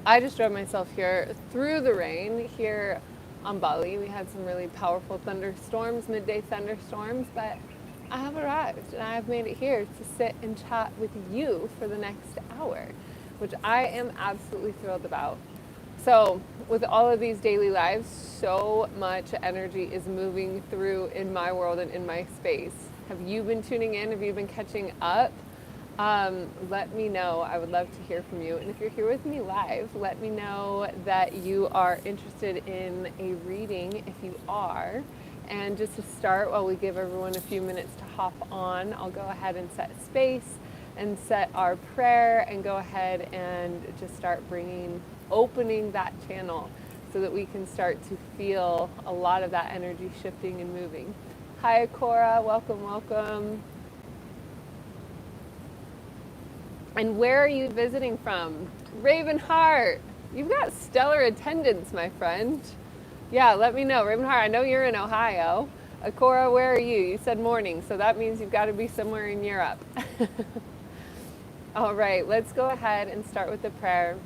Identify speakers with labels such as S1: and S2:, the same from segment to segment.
S1: I just drove myself here through the rain here on Bali. We had some really powerful thunderstorms, midday thunderstorms, but I have arrived and I have made it here to sit and chat with you for the next hour, which I am absolutely thrilled about. So, with all of these daily lives, so much energy is moving through in my world and in my space. Have you been tuning in? Have you been catching up? Let me know. I would love to hear from you. And if you're here with me live, let me know that you are interested in a reading if you are. And just to start, while we give everyone a few minutes to hop on, I'll go ahead and set space and set our prayer and go ahead and just start opening that channel so that we can start to feel a lot of that energy shifting and moving. Hi, Cora. Welcome, welcome. And where are you visiting from? Ravenheart. You've got stellar attendance, my friend. Yeah, let me know. Ravenheart, I know you're in Ohio. Akora, where are you? You said morning, so that means you've got to be somewhere in Europe. All right, let's go ahead and start with the prayer.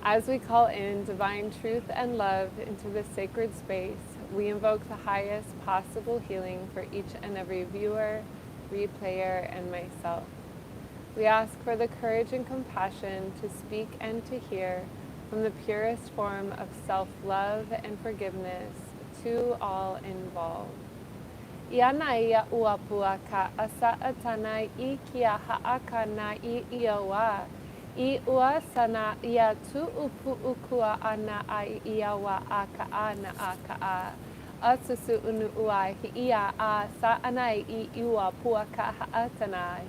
S1: As we call in divine truth and love into this sacred space, we invoke the highest possible healing for each and every viewer, replayer, and myself. We ask for the courage and compassion to speak and to hear from the purest form of self-love and forgiveness to all involved. Iana ia uapua ka asa atana I kia haakana I iowa. I ua sana ia tu upu ukua ana ai iawa aka ana aka a. Asusu unu uai hi ia a sa anai I uapua ka haatanai.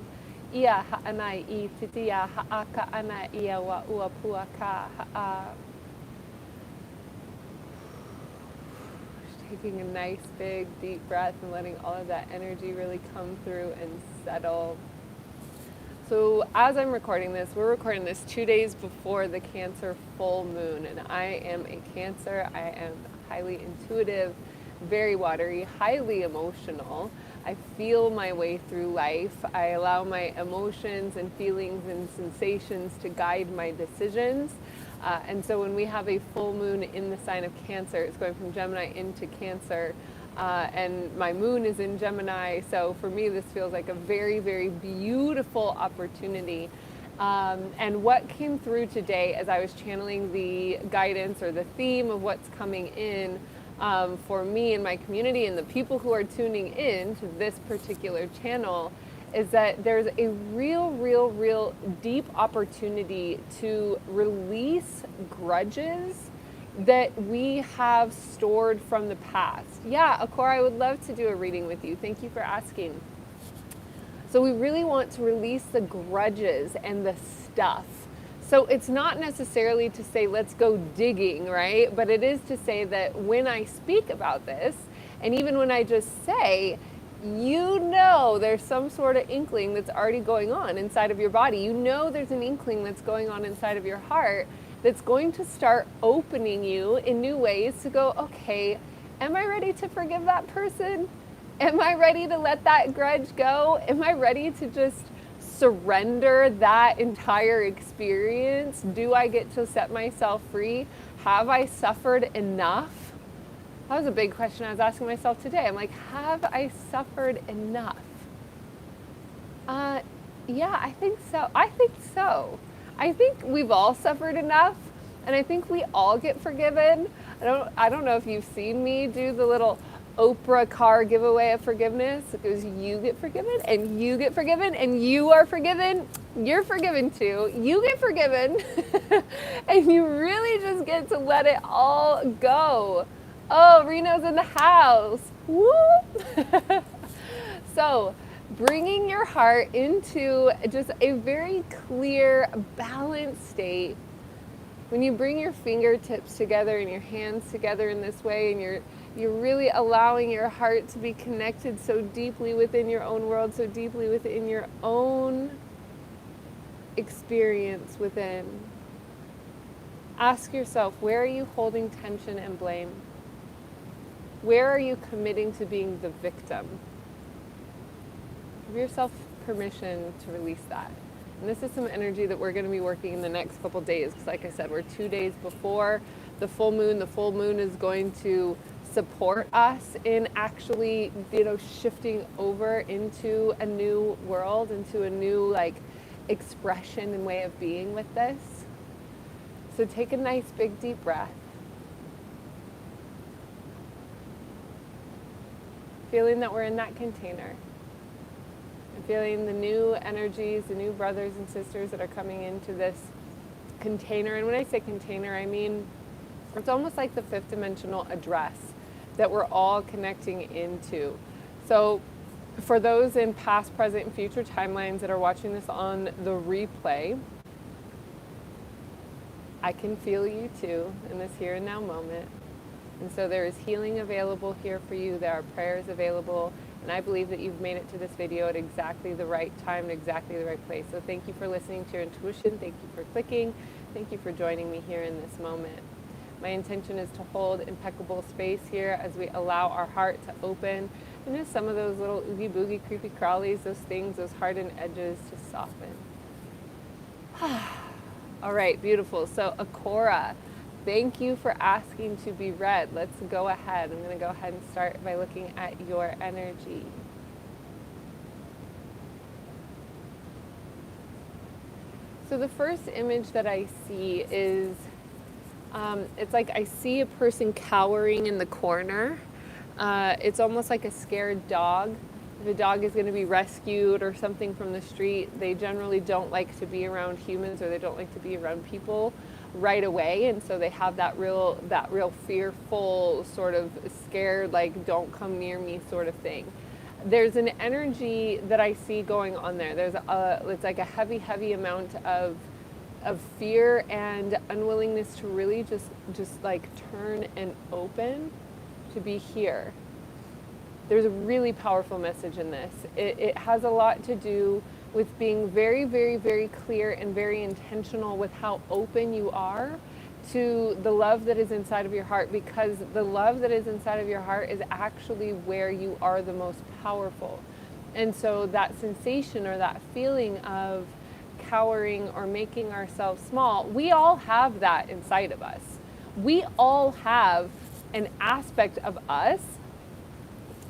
S1: Ia ha'anai I titia ha'aka ana ia wa uapua ka ha'a. Taking a nice big deep breath and letting all of that energy really come through and settle. So as I'm recording this, we're recording this 2 days before the Cancer full moon, and I am a Cancer. I am highly intuitive, very watery, highly emotional. I feel my way through life. I allow my emotions and feelings and sensations to guide my decisions. And so when we have a full moon in the sign of Cancer, it's going from Gemini into Cancer, and my moon is in Gemini. So for me, this feels like a very, very beautiful opportunity. And what came through today as I was channeling the guidance or the theme of what's coming in for me and my community and the people who are tuning in to this particular channel is that there's a real deep opportunity to release grudges that we have stored from the past. Yeah, Akora, I would love to do a reading with you. Thank you for asking. So we really want to release the grudges and the stuff. So it's not necessarily to say, let's go digging, right? But it is to say that when I speak about this, and even when I just say, you know there's some sort of inkling that's already going on inside of your body. You know there's an inkling that's going on inside of your heart that's going to start opening you in new ways to go, okay, am I ready to forgive that person? Am I ready to let that grudge go? Am I ready to just surrender that entire experience? Do I get to set myself free? Have I suffered enough? That was a big question I was asking myself today. I'm like, have I suffered enough? Yeah, I think so. I think we've all suffered enough, and I think we all get forgiven. I don't know if you've seen me do the little Oprah car giveaway of forgiveness. It goes, you get forgiven, and you get forgiven, and you are forgiven. You're forgiven too. You get forgiven, and you really just get to let it all go. Oh, Reno's in the house. Woo! So, bringing your heart into just a very clear, balanced state. When you bring your fingertips together and your hands together in this way, and you're really allowing your heart to be connected so deeply within your own world, so deeply within your own experience within. Ask yourself, where are you holding tension and blame? Where are you committing to being the victim? Give yourself permission to release that. And this is some energy that we're going to be working in the next couple days. Because like I said, we're 2 days before the full moon. The full moon is going to support us in actually, shifting over into a new world, into a new like expression and way of being with this. So take a nice big deep breath. Feeling that we're in that container. And feeling the new energies, the new brothers and sisters that are coming into this container. And when I say container, I mean it's almost like the fifth dimensional address that we're all connecting into. So for those in past, present, and future timelines that are watching this on the replay, I can feel you too in this here and now moment. And so there is healing available here for you. There are prayers available. And I believe that you've made it to this video at exactly the right time, and exactly the right place. So thank you for listening to your intuition. Thank you for clicking. Thank you for joining me here in this moment. My intention is to hold impeccable space here as we allow our heart to open, and just some of those little oogie boogie creepy crawlies, those things, those hardened edges to soften. All right, beautiful. So Akora, thank you for asking to be read. Let's go ahead. I'm going to go ahead and start by looking at your energy. So the first image that I see is it's like I see a person cowering in the corner. It's almost like a scared dog. If a dog is going to be rescued or something from the street, they generally don't like to be around humans, or they don't like to be around people right away, and so they have that real fearful, sort of scared, like don't come near me sort of thing. There's an energy that I see going on there. It's like a heavy amount of fear and unwillingness to really just like turn and open to be here. There's a really powerful message in this. It has a lot to do with being very, very, very clear and very intentional with how open you are to the love that is inside of your heart, because the love that is inside of your heart is actually where you are the most powerful. And so that sensation or that feeling of cowering or making ourselves small, we all have that inside of us. We all have an aspect of us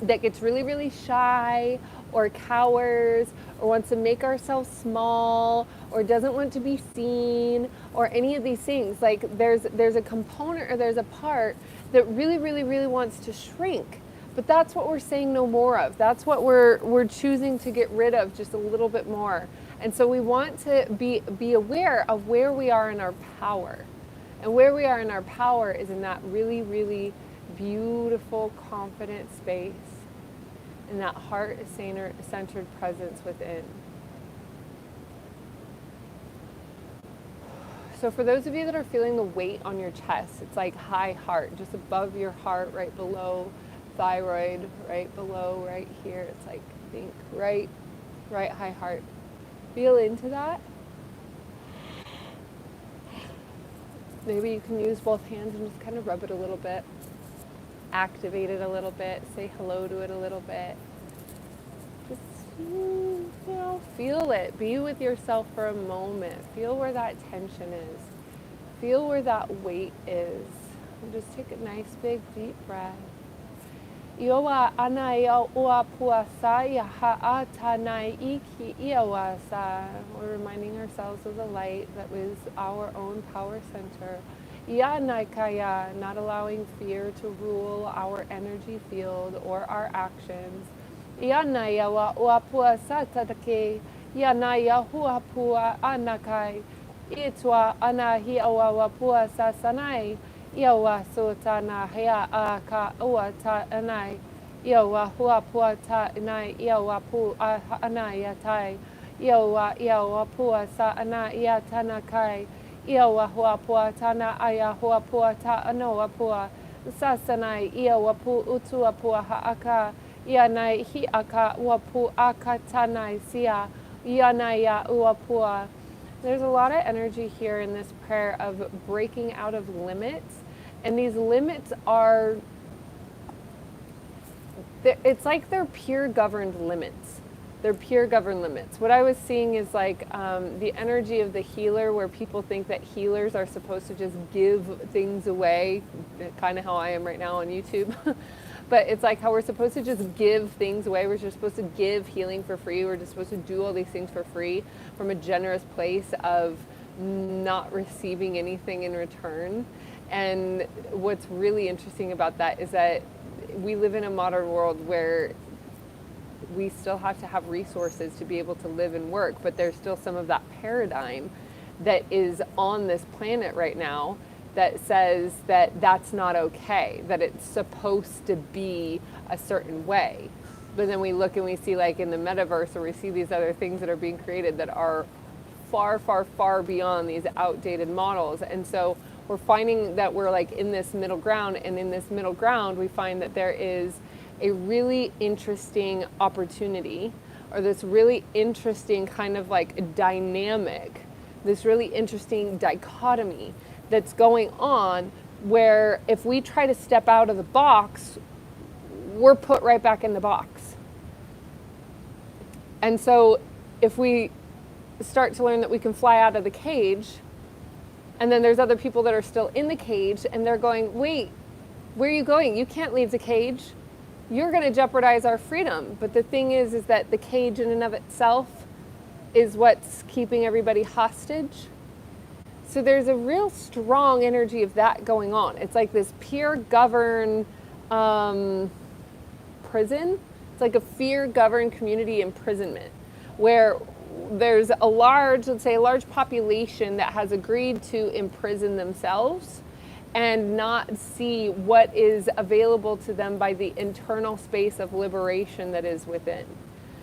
S1: that gets really, really shy or cowers or wants to make ourselves small or doesn't want to be seen or any of these things. Like there's a component or there's a part that really, really, really wants to shrink. But that's what we're saying no more of. That's what we're choosing to get rid of just a little bit more. And so we want to be aware of where we are in our power. And where we are in our power is in that really, really beautiful, confident space, in that heart-centered presence within. So for those of you that are feeling the weight on your chest, it's like high heart, just above your heart, right below thyroid, right below, right here. It's like, think, right high heart. Feel into that. Maybe you can use both hands and just kind of rub it a little bit. Activate it a little bit. Say hello to it a little bit. Just, feel it. Be with yourself for a moment. Feel where that tension is. Feel where that weight is. And just take a nice big deep breath. Iowa anaya ua puasa ya ha'atanai iki iawasa. We're reminding ourselves of the light that was our own power center. Yanaikaya, not allowing fear to rule our energy field or our actions. Yanaya wa ua puasa tatake. Yanaya hua pua anakai. Itwa anahi awa wa puasa sanai. Iawa sotana hea a ka ua ta anai. Iawa hua pua ta anai. Iawa pu anai atai. Iawa pua sa anai ia tanakai. Iawa hua pua tana aya hua pua ta anoa pua. Sasanai iawa pu utua pua haaka. Ianai hi aka ua pu aka tanai sia. Ianaya ua pua. There's a lot of energy here in this prayer of breaking out of limits. And these limits it's like they're peer governed limits. They're pure governed limits. What I was seeing is like the energy of the healer, where people think that healers are supposed to just give things away, kind of how I am right now on YouTube. But it's like how we're supposed to just give things away. We're just supposed to give healing for free. We're just supposed to do all these things for free from a generous place of not receiving anything in return. And what's really interesting about that is that we live in a modern world where we still have to have resources to be able to live and work, but there's still some of that paradigm that is on this planet right now that says that that's not okay, that it's supposed to be a certain way. But then we look and we see, like in the metaverse, or we see these other things that are being created that are far, far, far beyond these outdated models. And so we're finding that we're like in this middle ground, and in this middle ground we find that there is a really interesting opportunity, or this really interesting kind of like dynamic, this really interesting dichotomy that's going on, where if we try to step out of the box, we're put right back in the box. And so if we start to learn that we can fly out of the cage, and then there's other people that are still in the cage, and they're going, wait, where are you going? You can't leave the cage. You're going to jeopardize our freedom. But the thing is that the cage in and of itself is what's keeping everybody hostage. So there's a real strong energy of that going on. It's like this peer governed prison. It's like a fear governed community imprisonment, where there's a large, let's say a large population that has agreed to imprison themselves and not see what is available to them by the internal space of liberation that is within.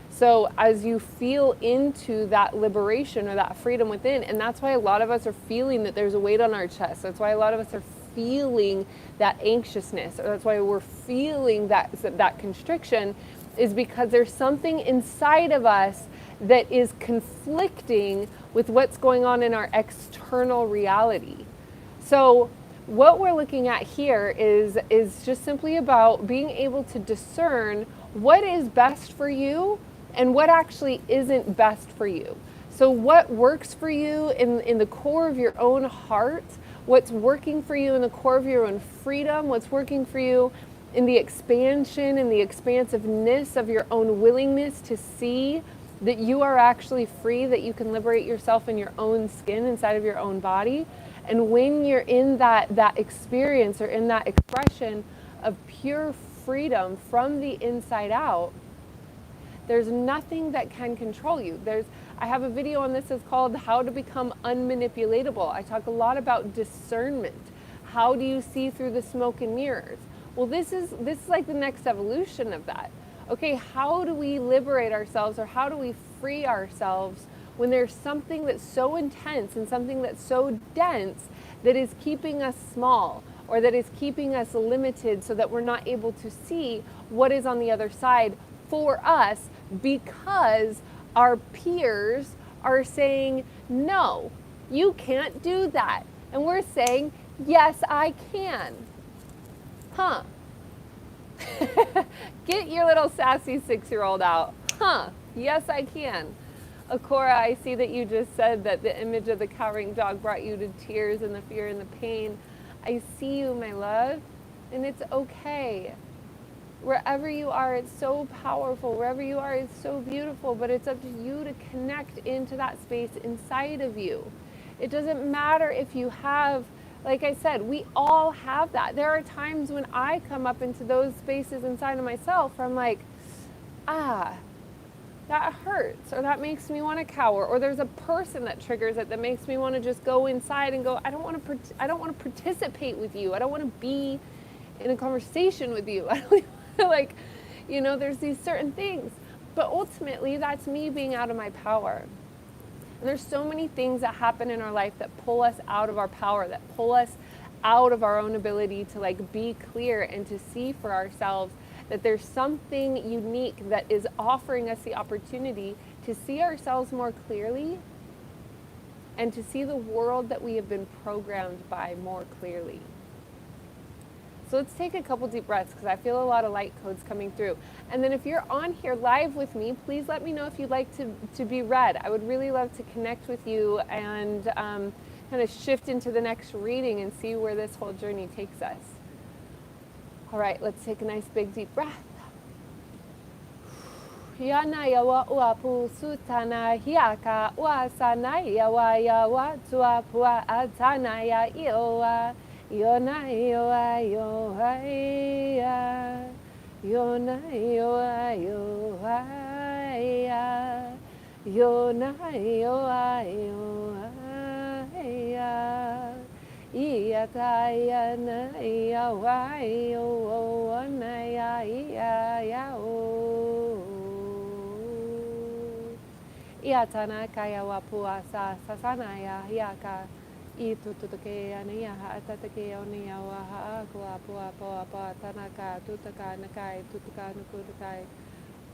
S1: So as you feel into that liberation or that freedom within, and that's why a lot of us are feeling that there's a weight on our chest. That's why a lot of us are feeling that anxiousness, or that's why we're feeling that constriction, is because there's something inside of us that is conflicting with what's going on in our external reality. So what we're looking at here is just simply about being able to discern what is best for you and what actually isn't best for you. So what works for you in the core of your own heart, what's working for you in the core of your own freedom, what's working for you in the expansion and the expansiveness of your own willingness to see that you are actually free, that you can liberate yourself in your own skin inside of your own body. And when you're in that experience, or in that expression of pure freedom from the inside out, there's nothing that can control you. I have a video on this that's called How to Become Unmanipulatable. I talk a lot about discernment. How do you see through the smoke and mirrors? Well, this is like the next evolution of that. Okay, how do we liberate ourselves, or how do we free ourselves when there's something that's so intense and something that's so dense that is keeping us small, or that is keeping us limited, so that we're not able to see what is on the other side for us, because our peers are saying, no, you can't do that. And we're saying, yes, I can. Huh. Get your little sassy 6-year-old out. Huh. Yes, I can. Akora, I see that you just said that the image of the cowering dog brought you to tears and the fear and the pain. I see you, my love, and it's okay. Wherever you are, it's so powerful. Wherever you are, it's so beautiful, but it's up to you to connect into that space inside of you. It doesn't matter if you have, like I said, we all have that. There are times when I come up into those spaces inside of myself where I'm like, that hurts, or that makes me want to cower, or there's a person that triggers it that makes me want to just go inside and go, I don't want to participate with you. I don't want to be in a conversation with you. I don't like, there's these certain things, but ultimately that's me being out of my power. And there's so many things that happen in our life that pull us out of our power, that pull us out of our own ability to like be clear and to see for ourselves that there's something unique that is offering us the opportunity to see ourselves more clearly and to see the world that we have been programmed by more clearly. So let's take a couple deep breaths because I feel a lot of light codes coming through. And then if you're on here live with me, please let me know if you'd like to be read. I would really love to connect with you and kind of shift into the next reading and see where this whole journey takes us. All right, let's take a nice big deep breath. Yana yawa uapu sutana hiaka uasana yawa yawa tuapua atana ya iowa yona iowa yoha ya yona iowa yoha ya yona iowa yoha ya iataya na yawa yowa na ya o Iatana kaya wapua sa sasanaya hiaka I tutuke ania atatake onia waha akua pua pua pua tanaka tutaka nakai tutaka nukukai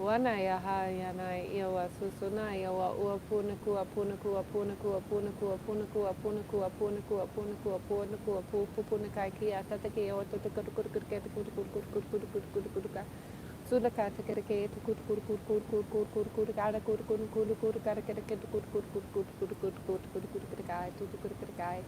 S1: wanaya hayana iwa susuna iwa uapuna kua puna kua puna kua puna kua puna kua puna kua puna kua puna kua puna kua puna kai kia atatake o tutaka kurukuruke kurukurukurukurukurukurukurukurukurukuruka Sudaka take to good gara guy to the guy.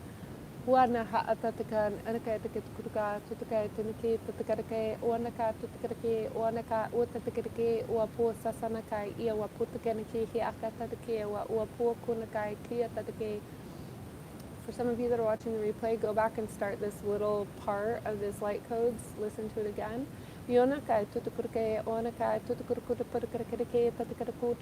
S1: Wana hatatakan anaka take kuruka to the guy to the kate to the karake, wanaka to the karake, wanaka utatake, wapo sasanakai, ia put the kanaki, akatake, wapo kunakai, kia tatake. For some of you that are watching the replay, go back and start this little part of this light codes, listen to it again. Yonakai tutukurke onakai tutukurke patakaraku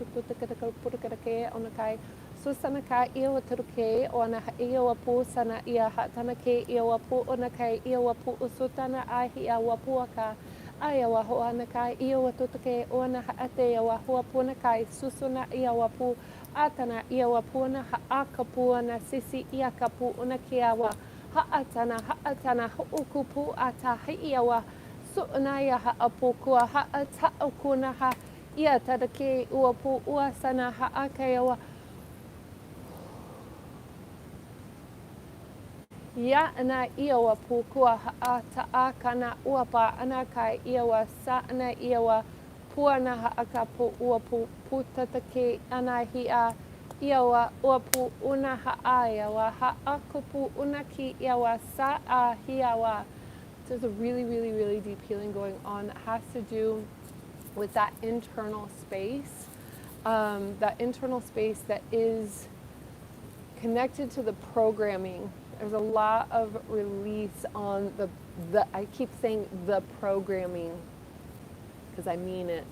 S1: onakai susanaka iawaturuke ona iawapu sana ia hatanake iawapu onakai iawapu usutana ahi awapuaka ayawahu anakai iawatutuke ona haate iawahuapunakai susuna iawapu atana iawapuna haakapuana sisi iakapu onakiawa haatana hukupu ata iawa Su'naya ha'apukua ha'ata'ukuna ha ia tadake uapu uasana ha'akayawa ya ana iawa pukua ha'ata'akana uapa anakai iawa sa'na iawa puana ha'akapu uapu putatake anahia iawa uapu una ha'ayawa ha'akupu unaki iawa sa'a hiawa. There's a really, really, really deep healing going on that has to do with that internal space that is connected to the programming. There's a lot of release on the I keep saying the programming because I mean it.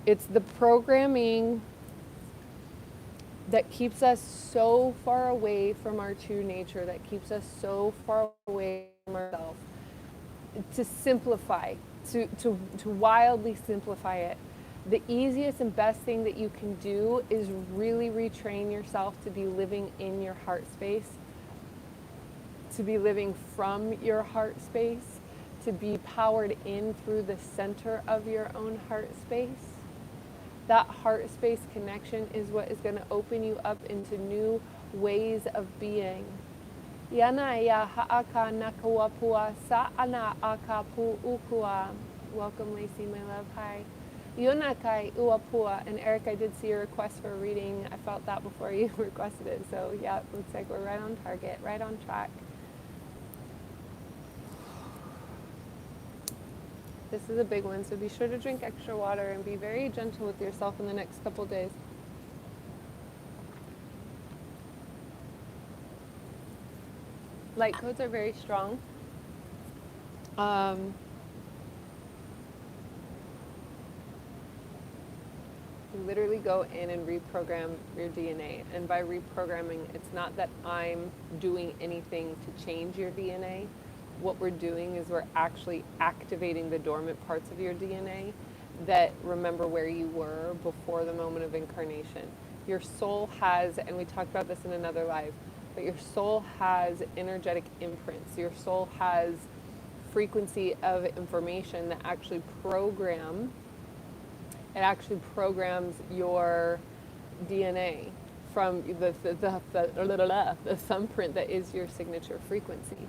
S1: It's the programming that keeps us so far away from our true nature, that keeps us so far away from ourselves. To simplify, to wildly simplify it, the easiest and best thing that you can do is really retrain yourself to be living in your heart space, to be living from your heart space, to be powered in through the center of your own heart space. That heart space connection is what is going to open you up into new ways of being. Yana ya ha'aka nakawapua sa'ana akapu ukua. Welcome, Lacey, my love. Hi. Yonakai uapua. And Eric, I did see your request for a reading. I felt that before you requested it. So yeah, looks like we're right on target, right on track. This is a big one, so be sure to drink extra water and be very gentle with yourself in the next couple days. Light codes are very strong. You literally go in and reprogram your DNA. And by reprogramming, it's not that I'm doing anything to change your DNA. What we're doing is we're actually activating the dormant parts of your DNA that remember where you were before the moment of incarnation. Your soul has, and we talked about this in another live, but your soul has energetic imprints. Your soul has frequency of information that actually programs your DNA from the thumbprint that is your signature frequency.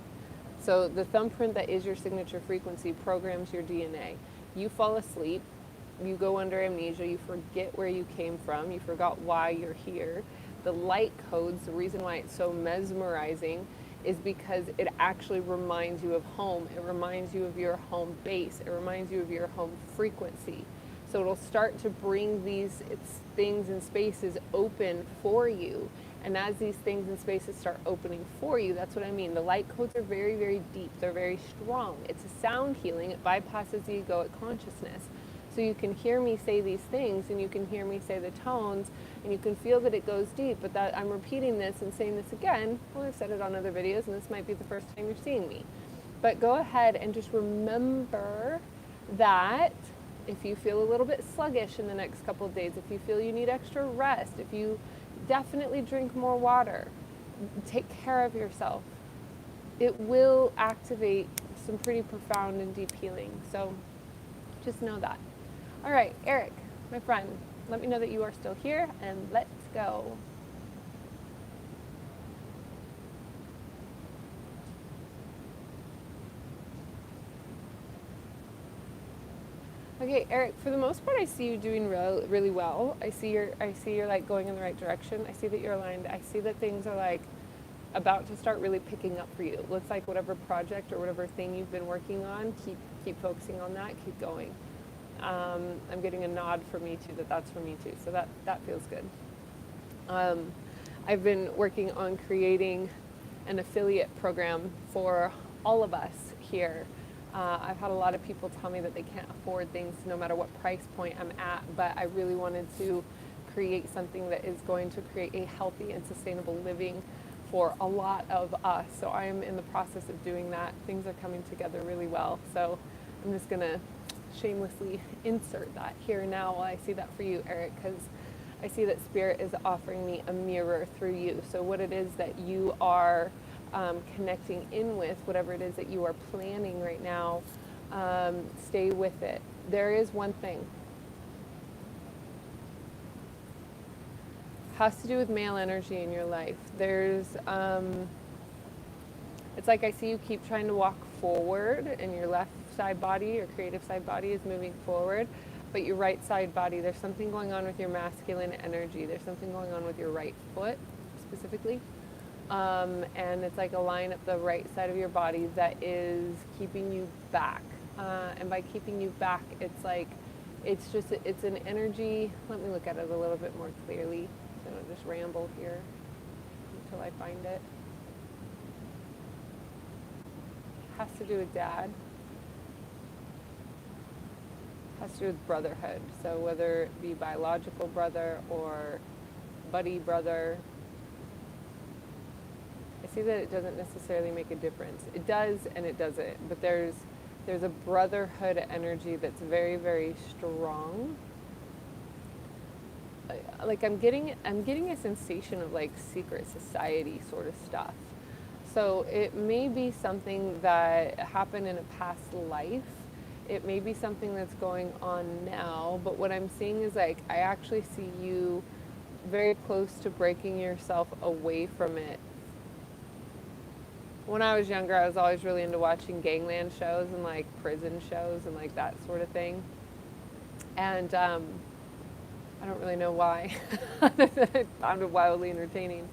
S1: So the thumbprint that is your signature frequency programs your DNA. You fall asleep, you go under amnesia, you forget where you came from, you forgot why you're here. The light codes, the reason why it's so mesmerizing is because it actually reminds you of home. It reminds you of your home base. It reminds you of your home frequency. So it'll start to bring these things and spaces open for you. And as these things and spaces start opening for you, that's what I mean. The light codes are very, very deep. They're very strong. It's a sound healing. It bypasses the egoic consciousness. So you can hear me say these things, and you can hear me say the tones, and you can feel that it goes deep, but that I'm repeating this and saying this again. Well, I've said it on other videos, and this might be the first time you're seeing me. But go ahead and just remember that if you feel a little bit sluggish in the next couple of days, if you feel you need extra rest, if you definitely drink more water, take care of yourself. It will activate some pretty profound and deep healing. So just know that. All right, Eric, my friend, let me know that you are still here, and let's go. Okay, Eric, for the most part, I see you doing really well. I see you're like going in the right direction. I see that you're aligned. I see that things are like about to start really picking up for you. It looks like whatever project or whatever thing you've been working on, keep focusing on that, keep going. I'm getting a nod from me too, that's for me too, so that feels good. I've been working on creating an affiliate program for all of us here. I've had a lot of people tell me that they can't afford things no matter what price point I'm at, but I really wanted to create something that is going to create a healthy and sustainable living for a lot of us. So I am in the process of doing that. Things are coming together really well. So I'm just going to shamelessly insert that here now while I see that for you, Eric, because I see that Spirit is offering me a mirror through you. So what it is that you are connecting in with, whatever it is that you are planning right now, stay with it. There is one thing. Has to do with male energy in your life. There's, it's like I see you keep trying to walk forward, and your left side body, your creative side body is moving forward, but your right side body, there's something going on with your masculine energy. There's something going on with your right foot specifically. And it's like a line up the right side of your body that is keeping you back. And by keeping you back, it's like, it's an energy. Let me look at it a little bit more clearly. I don't just ramble here until I find it. Has to do with dad. Has to do with brotherhood. So whether it be biological brother or buddy brother, I see that it doesn't necessarily make a difference. It does and it doesn't, but there's a brotherhood energy that's very, very strong. Like I'm getting a sensation of like secret society sort of stuff. So it may be something that happened in a past life. It may be something that's going on now, but what I'm seeing is like I actually see you very close to breaking yourself away from it. When I was younger, I was always really into watching gangland shows and like prison shows and like that sort of thing. And I don't really know why. I found it wildly entertaining.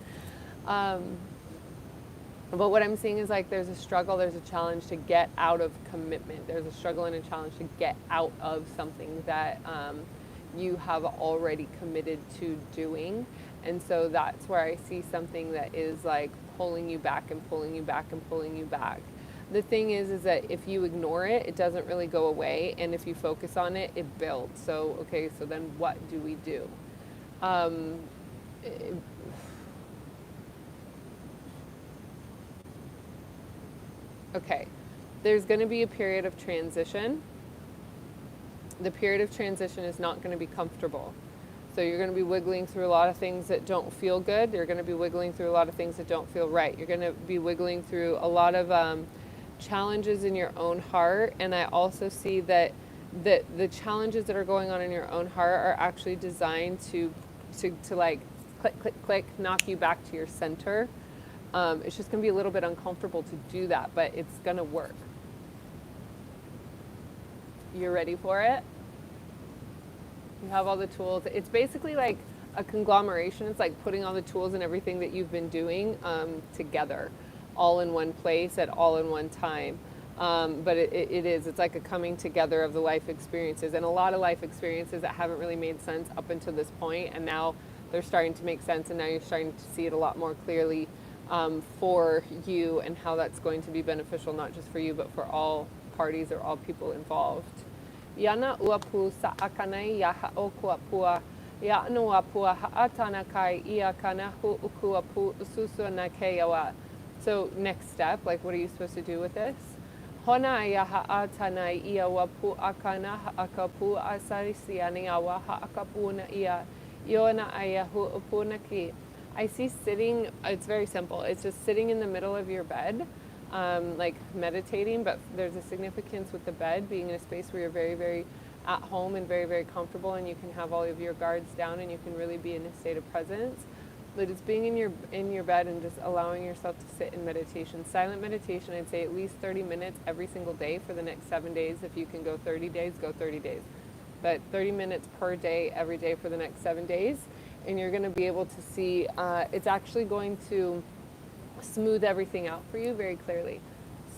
S1: But what I'm seeing is like there's a struggle, there's a challenge to get out of commitment. There's a struggle and a challenge to get out of something that you have already committed to doing. And so that's where I see something that is like pulling you back and pulling you back and pulling you back. The thing is that if you ignore it, it doesn't really go away. And if you focus on it, it builds. So, okay, so then what do we do? Okay, there's going to be a period of transition. The period of transition is not going to be comfortable. So you're going to be wiggling through a lot of things that don't feel good. You're going to be wiggling through a lot of things that don't feel right. You're going to be wiggling through a lot of challenges in your own heart. And I also see that the challenges that are going on in your own heart are actually designed to like click, click, click, knock you back to your center. It's just going to be a little bit uncomfortable to do that, but it's going to work. You're ready for it? You have all the tools. It's basically like a conglomeration. It's like putting all the tools and everything that you've been doing together, all in one place at all in one time. But it's like a coming together of the life experiences, and a lot of life experiences that haven't really made sense up until this point, and now they're starting to make sense, and now you're starting to see it a lot more clearly for you, and how that's going to be beneficial, not just for you, but for all parties or all people involved. Yana uapu sa akanai yaha okuapua. Ya no apua ha'atana kai ia kana hu ukuapu ususu na keawa. So next step, like what are you supposed to do with this? Hona ya ha'atana ia wapu akana ha'akapu asarisiani awa ha'akapuna ia. Iona aya hu upuna ki. I see sitting, it's very simple. It's just sitting in the middle of your bed, like meditating, but there's a significance with the bed being in a space where you're very, very at home and very, very comfortable, and you can have all of your guards down and you can really be in a state of presence. But it's being in your bed and just allowing yourself to sit in meditation. Silent meditation, I'd say at least 30 minutes every single day for the next 7 days. If you can go 30 days, go 30 days. But 30 minutes per day, every day for the next 7 days. And you're going to be able to see, it's actually going to smooth everything out for you very clearly.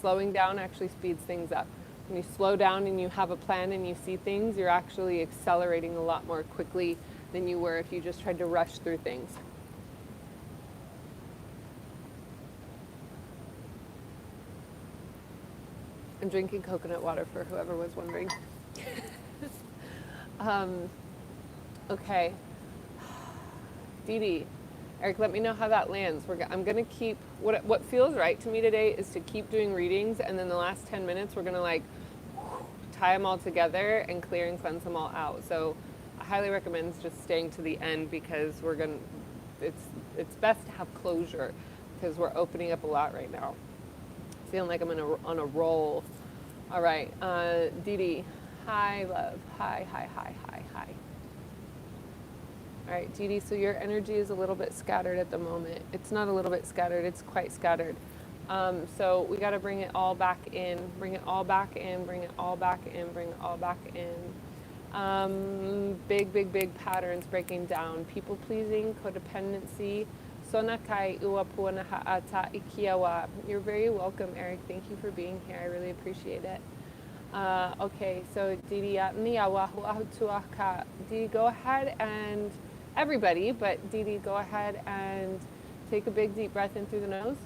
S1: Slowing down actually speeds things up. When you slow down and you have a plan and you see things, you're actually accelerating a lot more quickly than you were if you just tried to rush through things. I'm drinking coconut water for whoever was wondering. Okay. Dee Dee, Eric, let me know how that lands. I'm going to keep, what feels right to me today is to keep doing readings, and then the last 10 minutes we're going to like tie them all together and clear and cleanse them all out. So I highly recommend just staying to the end, because it's best to have closure, because we're opening up a lot right now. Feeling like I'm on a roll. All right, Dee Dee, hi love, hi. All right, Dee Dee, so your energy is a little bit scattered at the moment. It's not a little bit scattered, it's quite scattered. So we got to bring it all back in, bring it all back in, bring it all back in, bring it all back in. Big patterns breaking down. People pleasing, codependency. Sonakai uapuna ha'ata ikiawa. You're very welcome, Eric. Thank you for being here. I really appreciate it. Okay, so Didi, go ahead and, everybody, but Didi, go ahead and take a big deep breath in through the nose.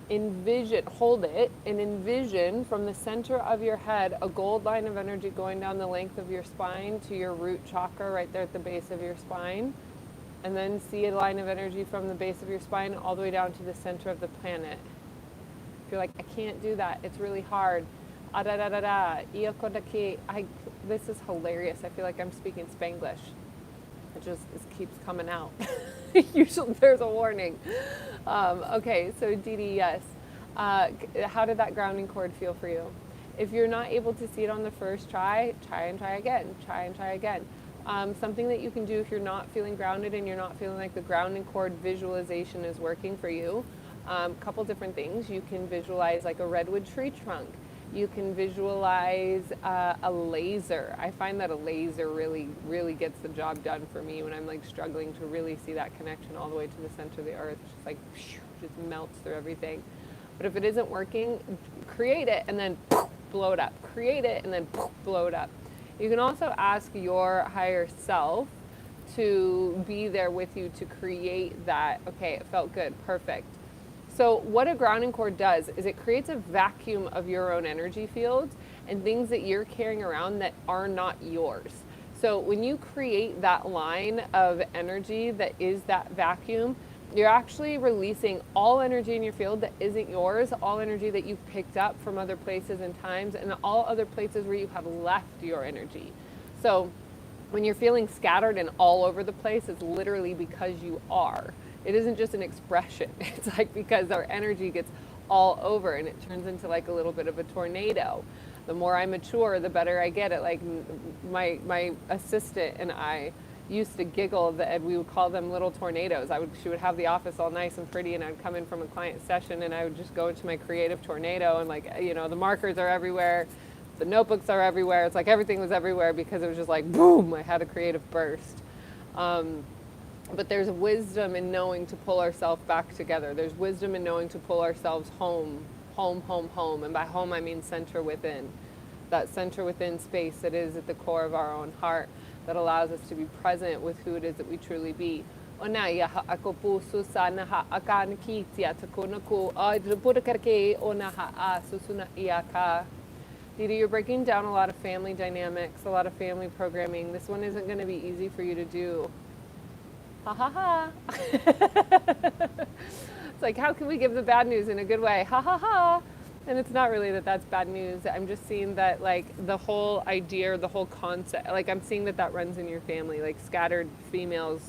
S1: Envision, hold it, and envision from the center of your head a gold line of energy going down the length of your spine to your root chakra right there at the base of your spine. And then see a line of energy from the base of your spine all the way down to the center of the planet. If you're like, I can't do that, it's really hard. This is hilarious. I feel like I'm speaking Spanglish. It keeps coming out. Usually there's a warning. Okay, so Dee Dee, yes. How did that grounding cord feel for you? If you're not able to see it on the first try, try and try again. Something that you can do if you're not feeling grounded and you're not feeling like the grounding cord visualization is working for you. Couple different things. You can visualize like a redwood tree trunk. You can visualize a laser. I find that a laser really gets the job done for me when I'm like struggling to really see that connection all the way to the center of the earth. It's just like just melts through everything. But if it isn't working, create it and then blow it up. Create it and then blow it up. You can also ask your higher self to be there with you to create that. Okay, it felt good, perfect. So what a grounding cord does is it creates a vacuum of your own energy field and things that you're carrying around that are not yours. So when you create that line of energy that is that vacuum, you're actually releasing all energy in your field that isn't yours, all energy that you've picked up from other places and times, and all other places where you have left your energy. So when you're feeling scattered and all over the place, it's literally because you are. It isn't just an expression. It's like because our energy gets all over and it turns into like a little bit of a tornado. The more I mature, the better I get at like my assistant and I, used to giggle that we would call them little tornadoes. She would have the office all nice and pretty, and I'd come in from a client session, and I would just go into my creative tornado, and like, you know, the markers are everywhere, the notebooks are everywhere. It's like everything was everywhere because it was just like boom, I had a creative burst. But there's wisdom in knowing to pull ourselves back together. There's wisdom in knowing to pull ourselves home, home, home, home. And by home, I mean center within. That center within space that is at the core of our own heart, that allows us to be present with who it is that we truly be. Didi, you're breaking down a lot of family dynamics, a lot of family programming. This one isn't going to be easy for you to do. Ha ha ha. It's like, how can we give the bad news in a good way? Ha ha ha. And it's not really that that's bad news. I'm just seeing that, like, the whole idea, the whole concept, like, I'm seeing that that runs in your family. Like, scattered female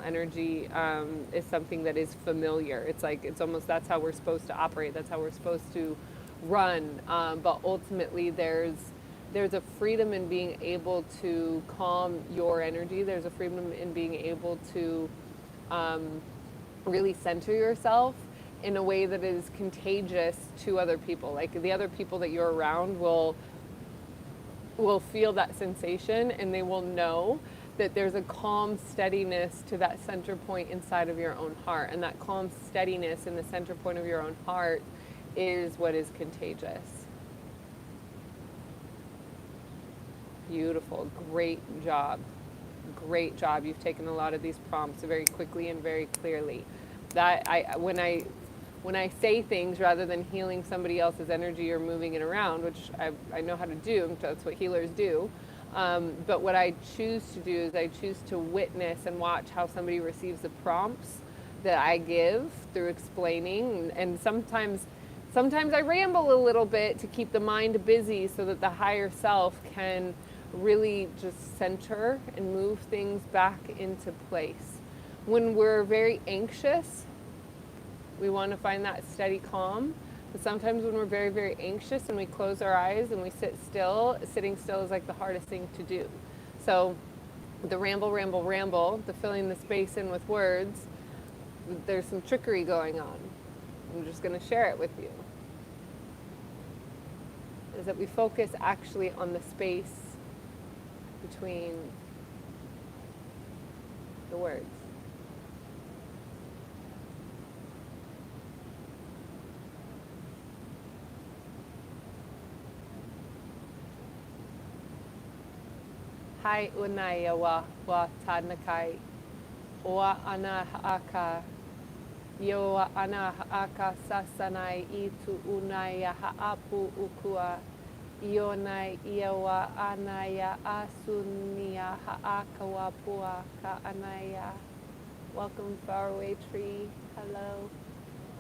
S1: energy is something that is familiar. It's like, it's almost, that's how we're supposed to operate. That's how we're supposed to run. But ultimately, there's a freedom in being able to calm your energy. There's a freedom in being able to really center yourself in a way that is contagious to other people. Like, the other people that you're around will feel that sensation, and they will know that there's a calm steadiness to that center point inside of your own heart. And that calm steadiness in the center point of your own heart is what is contagious. Beautiful. Great job. Great job. You've taken a lot of these prompts very quickly and very clearly. When I say things rather than healing somebody else's energy or moving it around, which I know how to do, that's what healers do. But what I choose to do is I choose to witness and watch how somebody receives the prompts that I give through explaining. And sometimes I ramble a little bit to keep the mind busy so that the higher self can really just center and move things back into place. When we're very anxious, we want to find that steady calm. But sometimes when we're very, very anxious and we close our eyes and we sit still, sitting still is like the hardest thing to do. So the ramble, the filling the space in with words, there's some trickery going on. I'm just going to share it with you. Is that we focus actually on the space between the words. Hai unaya wa tanakai, oa ana ha'aka, yoa ana ha'aka sasanai itu unaya ha'apu ukua, ionai iawa anaya asunia ha'aka wapua ka anaya. Welcome, faraway tree. Hello.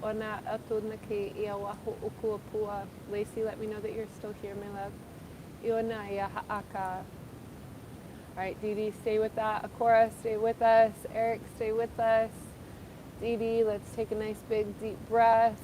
S1: Ona atunake iawa ho'ukua pua. Lacey, let me know that you're still here, my love. Ionaya ha'aka. All right, Didi, stay with that. Akora, stay with us. Eric, stay with us. Didi, let's take a nice big deep breath.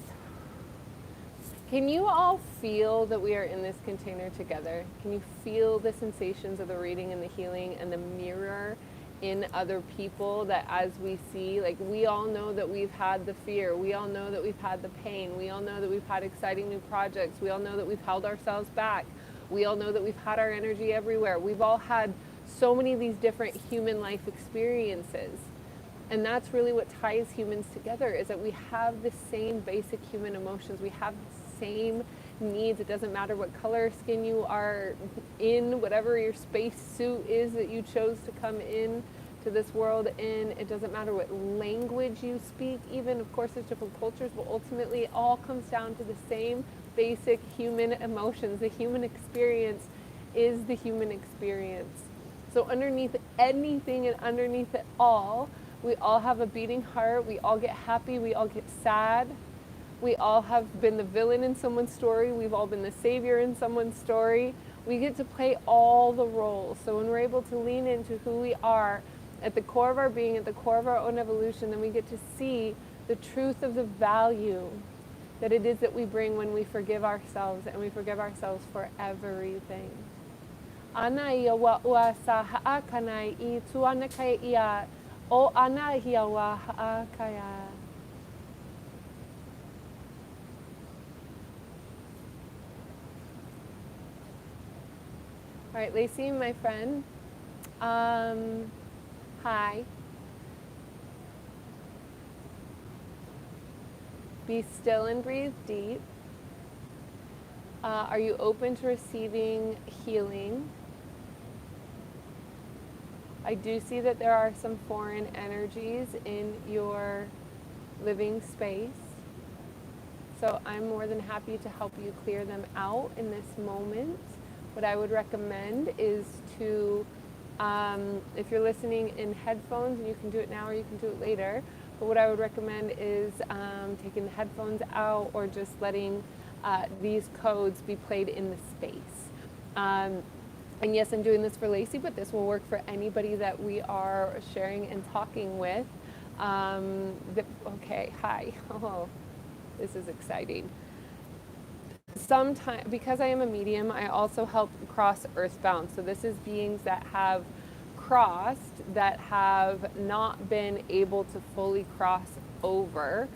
S1: Can you all feel that we are in this container together? Can you feel the sensations of the reading and the healing and the mirror in other people, that as we see, like, we all know that we've had the fear. We all know that we've had the pain. We all know that we've had exciting new projects. We all know that we've held ourselves back. We all know that we've had our energy everywhere. We've all had so many of these different human life experiences. And that's really what ties humans together, is that we have the same basic human emotions. We have the same needs. It doesn't matter what color skin you are in, whatever your space suit is that you chose to come in to this world in. It doesn't matter what language you speak, even. Of course, there's different cultures, but ultimately it all comes down to the same basic human emotions. The human experience is the human experience. So underneath anything and underneath it all, we all have a beating heart. We all get happy. We all get sad. We all have been the villain in someone's story. We've all been the savior in someone's story. We get to play all the roles. So when we're able to lean into who we are at the core of our being, at the core of our own evolution, then we get to see the truth of the value that it is that we bring when we forgive ourselves, and we forgive ourselves for everything. Ana ia wa ua sa haakanai I tuana kai ia o ana ia wa haakaya. All right, Lacey, my friend. Hi. Be still and breathe deep. Are you open to receiving healing? I do see that there are some foreign energies in your living space. So I'm more than happy to help you clear them out in this moment. What I would recommend is to, if you're listening in headphones, and you can do it now or you can do it later, but what I would recommend is taking the headphones out or just letting these codes be played in the space. And yes, I'm doing this for Lacey, but this will work for anybody that we are sharing and talking with. Okay, hi. Oh, this is exciting. Sometimes, because I am a medium, I also help cross earthbound. So this is beings that have crossed, that have not been able to fully cross over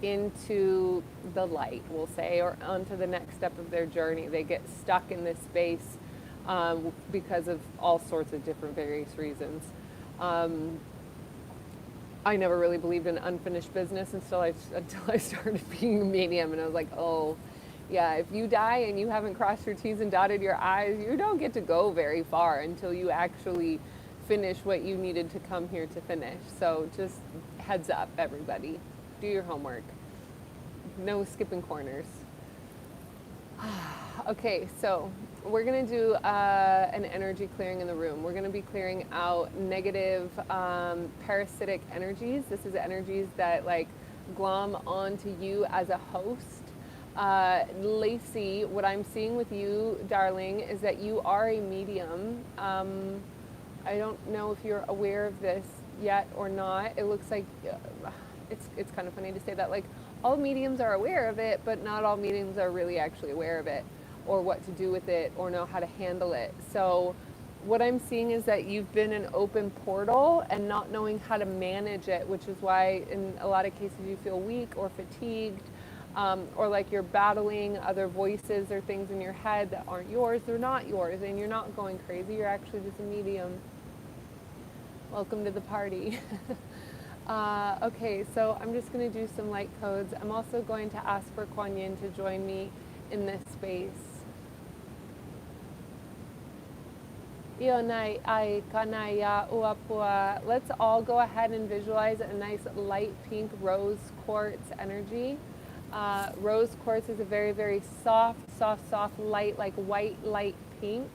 S1: into the light, we'll say, or onto the next step of their journey. They get stuck in this space because of all sorts of different various reasons. I never really believed in unfinished business until I started being a medium, and I was like, oh, yeah, if you die and you haven't crossed your T's and dotted your I's, you don't get to go very far until you actually finish what you needed to come here to finish. So just heads up, everybody. Do your homework. No skipping corners. Okay, so we're going to do an energy clearing in the room. We're going to be clearing out negative parasitic energies. This is energies that like glom onto you as a host. Lacey, what I'm seeing with you, darling, is that you are a medium. I don't know if you're aware of this yet or not. It looks like it's kind of funny to say that, like, all mediums are aware of it, but not all mediums are really actually aware of it or what to do with it or know how to handle it. So what I'm seeing is that you've been an open portal and not knowing how to manage it, which is why in a lot of cases you feel weak or fatigued, or like you're battling other voices or things in your head that aren't yours. They're not yours, and you're not going crazy. You're actually just a medium. Welcome to the party. Okay, so I'm just going to do some light codes. I'm also going to ask for Kuan Yin to join me in this space. Let's all go ahead and visualize a nice light pink rose quartz energy. Rose quartz is a very, very soft, light, like white light pink.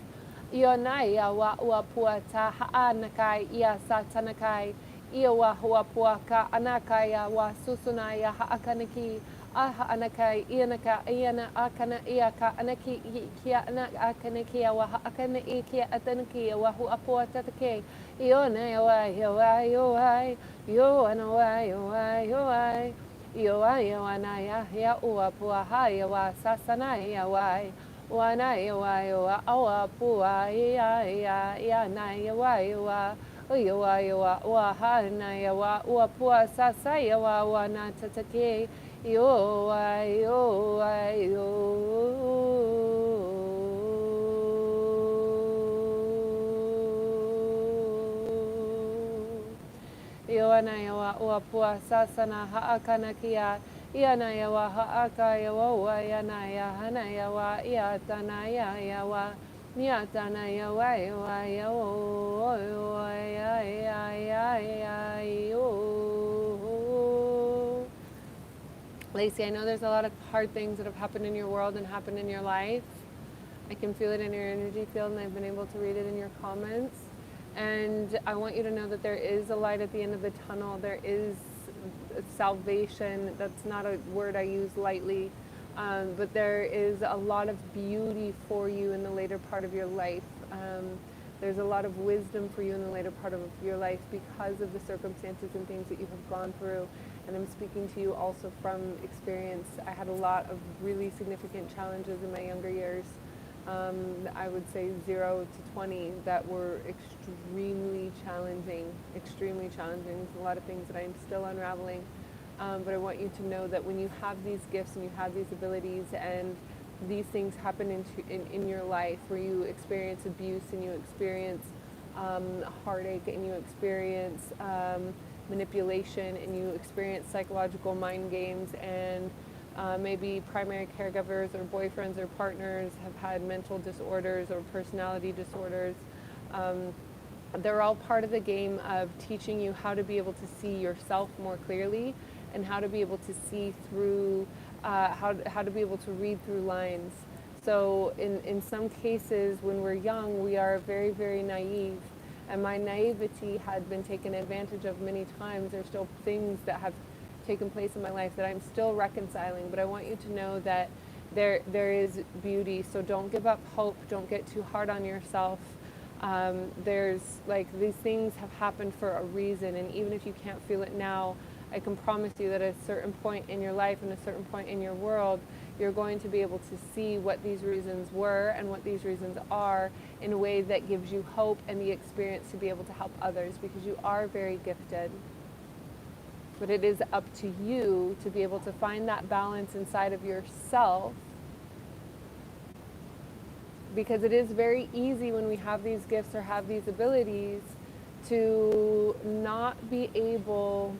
S1: Ionaya wa uapuata haanakai ia satanakai. Iwa huapuaka anakaya wa susunaya haakanaki. Aha anakai ianaka iana akana iaka anaki kia anak akanaki wa haakana ikia atanaki wa huapuata take. Iona wa yoa yoa yoana wa yoa yoa. Yoa yoana ya uapua haya wa sasanaya wa. Wana yoa yoa awapua ia na yoa yoa. Yoa yoa wa hana yoa uapua sasa yoa wana tatake. Yoa yoa yo. Yoana yoa uapua sasa na haakana kia. Iana yawa haaka yawa wa yana ya hana yawa iatana ya yawa niatana yawa yawa yawa ya Lacey, I know there's a lot of hard things that have happened in your world and happened in your life. I can feel it in your energy field, and I've been able to read it in your comments. And I want you to know that there is a light at the end of the tunnel. There is salvation. That's not a word I use lightly, but there is a lot of beauty for you in the later part of your life. There's a lot of wisdom for you in the later part of your life because of the circumstances and things that you have gone through. And I'm speaking to you also from experience. I had a lot of really significant challenges in my younger years, I would say 0 to 20, that were extremely challenging, extremely challenging. There's a lot of things that I'm still unraveling. But I want you to know that when you have these gifts and you have these abilities and these things happen in your life, where you experience abuse and you experience heartache and you experience manipulation and you experience psychological mind games, and maybe primary caregivers or boyfriends or partners have had mental disorders or personality disorders. They're all part of the game of teaching you how to be able to see yourself more clearly and how to be able to see through, how to be able to read through lines. So in some cases, when we're young, we are very, very naive. And my naivety had been taken advantage of many times. There's still things that have taken place in my life that I'm still reconciling. But I want you to know that there is beauty. So don't give up hope. Don't get too hard on yourself. There's like, these things have happened for a reason. And even if you can't feel it now, I can promise you that at a certain point in your life and a certain point in your world, you're going to be able to see what these reasons were and what these reasons are in a way that gives you hope and the experience to be able to help others, because you are very gifted. But it is up to you to be able to find that balance inside of yourself, because it is very easy when we have these gifts or have these abilities to not be able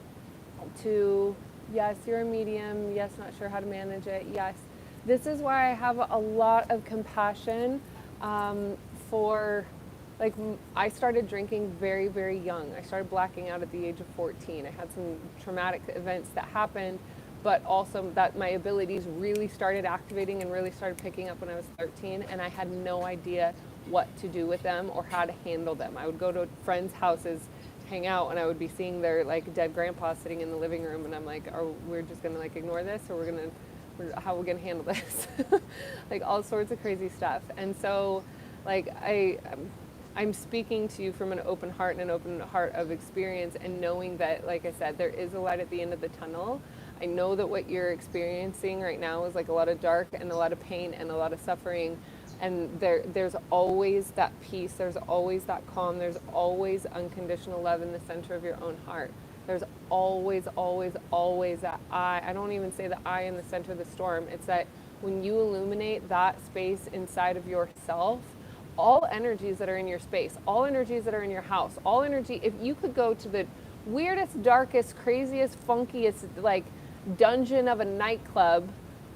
S1: to, yes, you're a medium, yes, not sure how to manage it, yes. This is why I have a lot of compassion for, like, I started drinking very, very young. I started blacking out at the age of 14. I had some traumatic events that happened, but also that my abilities really started activating and really started picking up when I was 13, and I had no idea what to do with them or how to handle them. I would go to friends' houses, hang out, and I would be seeing their like dead grandpa sitting in the living room, and I'm like, we're just gonna like ignore this, or how are we gonna handle this? Like all sorts of crazy stuff. And so like I'm speaking to you from an open heart and an open heart of experience, and knowing that, like I said, there is a light at the end of the tunnel. I know that what you're experiencing right now is like a lot of dark and a lot of pain and a lot of suffering. And there's always that peace, there's always that calm, there's always unconditional love in the center of your own heart. There's always, always, always that I don't even say the I in the center of the storm. It's that when you illuminate that space inside of yourself, all energies that are in your space, all energies that are in your house, all energy, if you could go to the weirdest, darkest, craziest, funkiest, like dungeon of a nightclub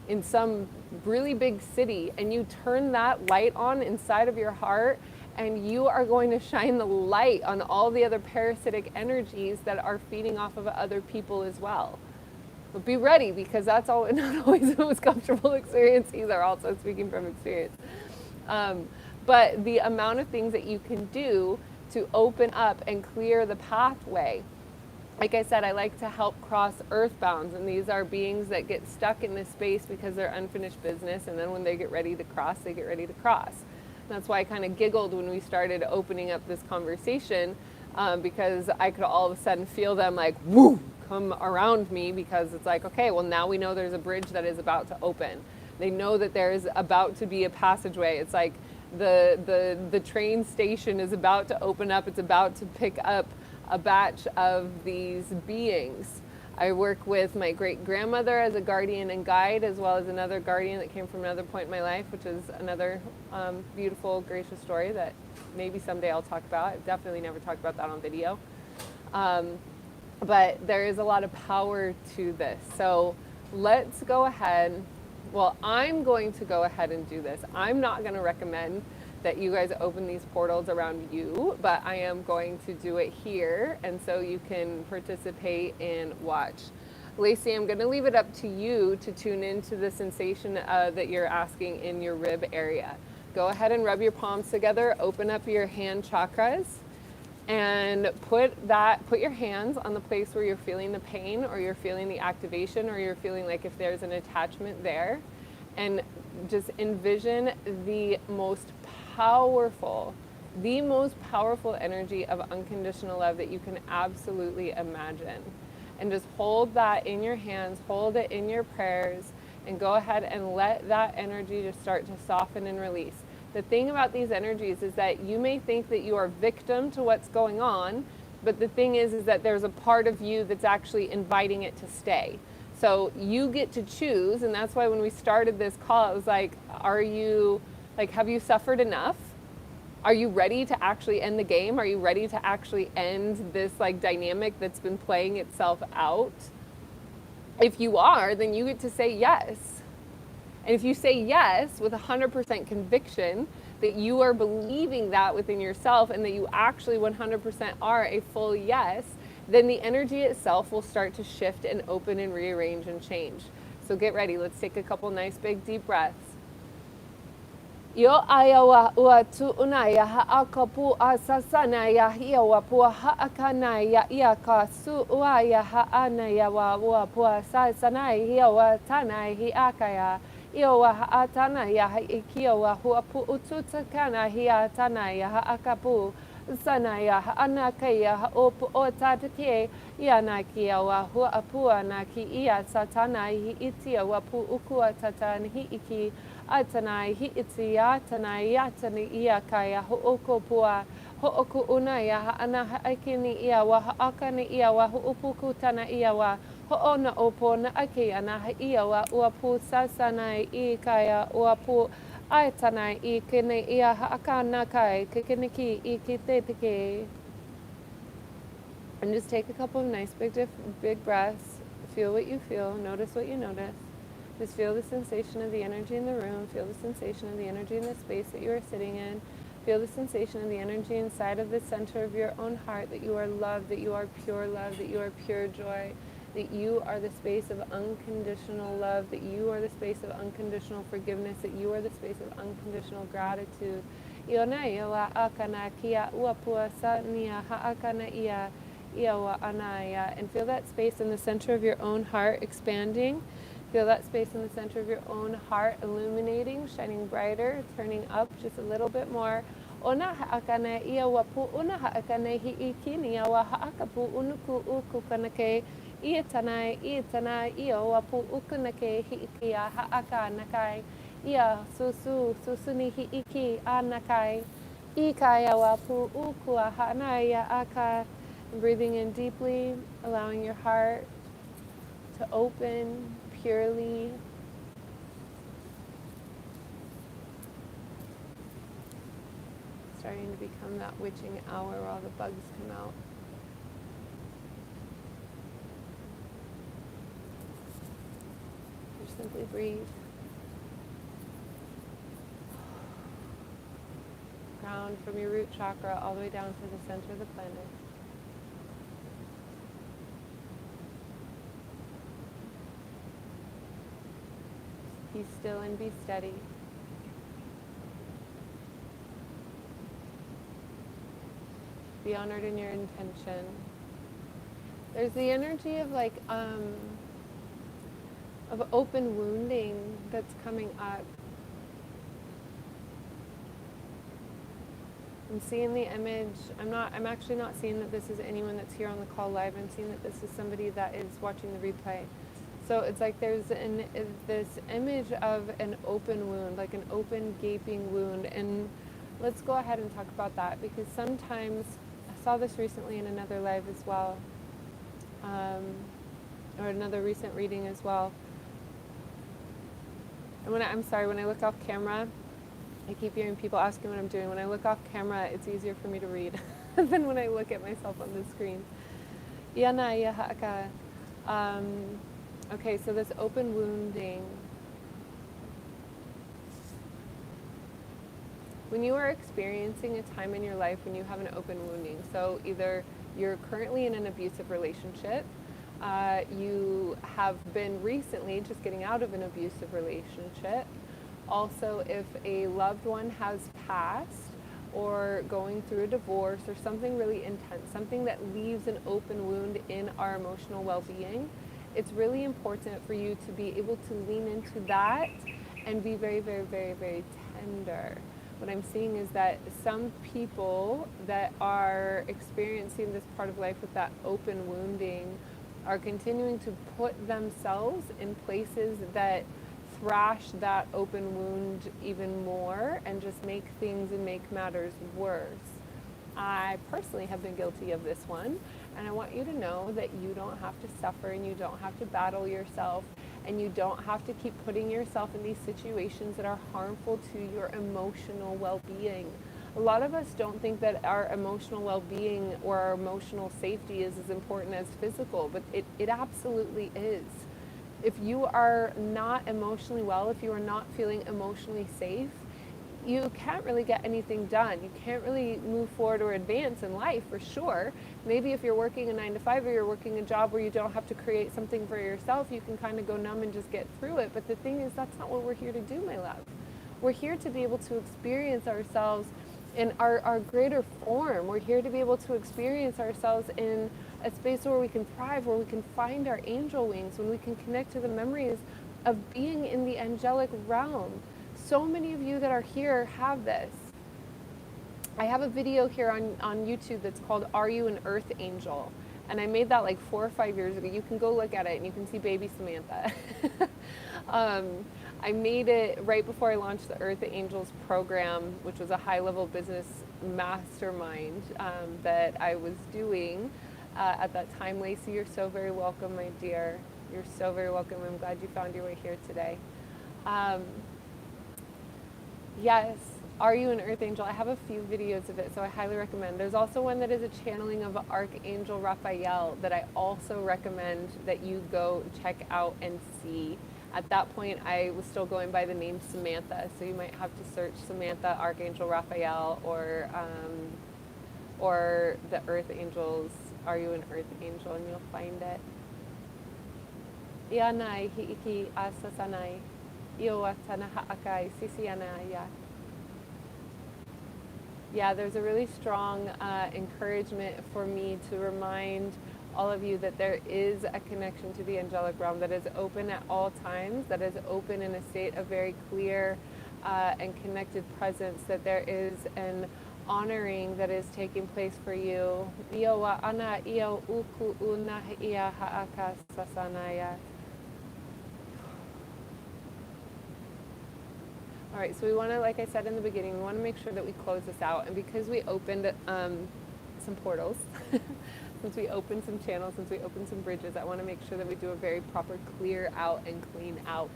S1: in some really big city, and you turn that light on inside of your heart, and you are going to shine the light on all the other parasitic energies that are feeding off of other people as well. But be ready, because that's all, not always the most comfortable experience either, also speaking from experience. But the amount of things that you can do to open up and clear the pathway. Like I said, I like to help cross earthbounds, and these are beings that get stuck in this space because they're unfinished business, and then when they get ready to cross, they get ready to cross. And that's why I kind of giggled when we started opening up this conversation, because I could all of a sudden feel them like, woo, come around me, because it's like, okay, well now we know there's a bridge that is about to open. They know that there is about to be a passageway. It's like the train station is about to open up, it's about to pick up a batch of these beings. I work with my great grandmother as a guardian and guide, as well as another guardian that came from another point in my life, which is another beautiful, gracious story that maybe someday I'll talk about. I've definitely never talked about that on video. But there is a lot of power to this. So let's go ahead. Well, I'm going to go ahead and do this. I'm not going to recommend that you guys open these portals around you, but I am going to do it here, and so you can participate and watch. Lacey, I'm going to leave it up to you to tune into the sensation that you're asking in your rib area. Go ahead and rub your palms together, open up your hand chakras, and put your hands on the place where you're feeling the pain, or you're feeling the activation, or you're feeling like if there's an attachment there, and just envision the most powerful energy of unconditional love that you can absolutely imagine. And just hold that in your hands, hold it in your prayers, and go ahead and let that energy just start to soften and release. The thing about these energies is that you may think that you are victim to what's going on, but the thing is that there's a part of you that's actually inviting it to stay. So you get to choose, and that's why when we started this call, it was like, have you suffered enough? Are you ready to actually end the game? Are you ready to actually end this like dynamic that's been playing itself out? If you are, then you get to say yes. And if you say yes with 100% conviction that you are believing that within yourself and that you actually 100% are a full yes, then the energy itself will start to shift and open and rearrange and change. So get ready. Let's take a couple nice big deep breaths. Yo ayawa ua tu unaya haakapu asasanaya hiawa pua haakanaya iaka su uaya haanaya wa ua pua sasanaya hiawa tanaya hiakaya Iowa haatanaya haikiawa hua pu ututakana hiatanaya haakapu sanaya haanakaya haopu otatake ianakiawa hua apua na ki ia satanai hiitia wa pu ukua tatan hiiki atanai hiiti atanai atani iakaya hookopua hooku unaya haana haikini iawa haakani iawa houpukutana iawa ho'ona opo na ake ana iawa uapu sasanai I kaya uapu aitanai I kene ia haakana kai kekeniki I kitetike. And just take a couple of nice big breaths. Feel what you feel. Notice what you notice. Just feel the sensation of the energy in the room. Feel the sensation of the energy in the space that you are sitting in. Feel the sensation of the energy inside of the center of your own heart, that you are love, that you are pure love, that you are pure joy, that you are the space of unconditional love, that you are the space of unconditional forgiveness, that you are the space of unconditional gratitude. And feel that space in the center of your own heart expanding. Feel that space in the center of your own heart illuminating, shining brighter, turning up just a little bit more. Ona haakana ia wapu una haakana hiikini wa haakapu unuku uku kanake ia tanai ia wapu ukunake hiikia haaka nakai ia susuni hiiki anakai ikaya wapu ukua hanaya aka. Breathing in deeply, allowing your heart to open purely. Starting to become that witching hour where all the bugs come out. Just simply breathe. Ground from your root chakra all the way down to the center of the planet. Be still and be steady. Be honored in your intention. There's the energy of of open wounding that's coming up. I'm seeing the image. I'm actually not seeing that this is anyone that's here on the call live. I'm seeing that this is somebody that is watching the replay. So it's like there's this image of an open wound, like an open gaping wound. And let's go ahead and talk about that, because sometimes, I saw this recently in another live as well, or another recent reading as well. And when I look off camera, I keep hearing people asking what I'm doing. When I look off camera, it's easier for me to read than when I look at myself on the screen. Okay, so this open wounding. When you are experiencing a time in your life when you have an open wounding, so either you're currently in an abusive relationship, you have been recently just getting out of an abusive relationship. Also, if a loved one has passed or going through a divorce or something really intense, something that leaves an open wound in our emotional well-being, it's really important for you to be able to lean into that and be very, very, very, very tender. What I'm seeing is that some people that are experiencing this part of life with that open wounding are continuing to put themselves in places that trash that open wound even more and just make things and make matters worse. I personally have been guilty of this one, and I want you to know that you don't have to suffer and you don't have to battle yourself and you don't have to keep putting yourself in these situations that are harmful to your emotional well-being. A lot of us don't think that our emotional well-being or our emotional safety is as important as physical, but it absolutely is. If you are not emotionally well, if you are not feeling emotionally safe, you can't really get anything done. You can't really move forward or advance in life, for sure. Maybe if you're working a 9 to 5 or you're working a job where you don't have to create something for yourself, you can kind of go numb and just get through it. But the thing is, that's not what we're here to do, my love. We're here to be able to experience ourselves in our greater form. We're here to be able to experience ourselves in a space where we can thrive, where we can find our angel wings, when we can connect to the memories of being in the angelic realm. So many of you that are here have this. I have a video here on YouTube that's called Are You an Earth Angel? And I made that like 4 or 5 years ago. You can go look at it and you can see baby Samantha. I made it right before I launched the Earth Angels program, which was a high-level business mastermind that I was doing at that time. Lacey, you're so very welcome, my dear. You're so very welcome. I'm glad you found your way here today. Yes, Are You an Earth Angel? I have a few videos of it, so I highly recommend. There's also one that is a channeling of Archangel Raphael that I also recommend that you go check out and see. At that point, I was still going by the name Samantha, so you might have to search Samantha, Archangel Raphael, or the Earth Angels, Are You an Earth Angel, and you'll find it. Ianai hiiki asasanai. Yeah, there's a really strong encouragement for me to remind all of you that there is a connection to the angelic realm that is open at all times, that is open in a state of very clear and connected presence, that there is an honoring that is taking place for you. All right, so we want to, like I said in the beginning, we want to make sure that we close this out. And because we opened some portals, since we opened some channels, since we opened some bridges, I want to make sure that we do a very proper clear out and clean out.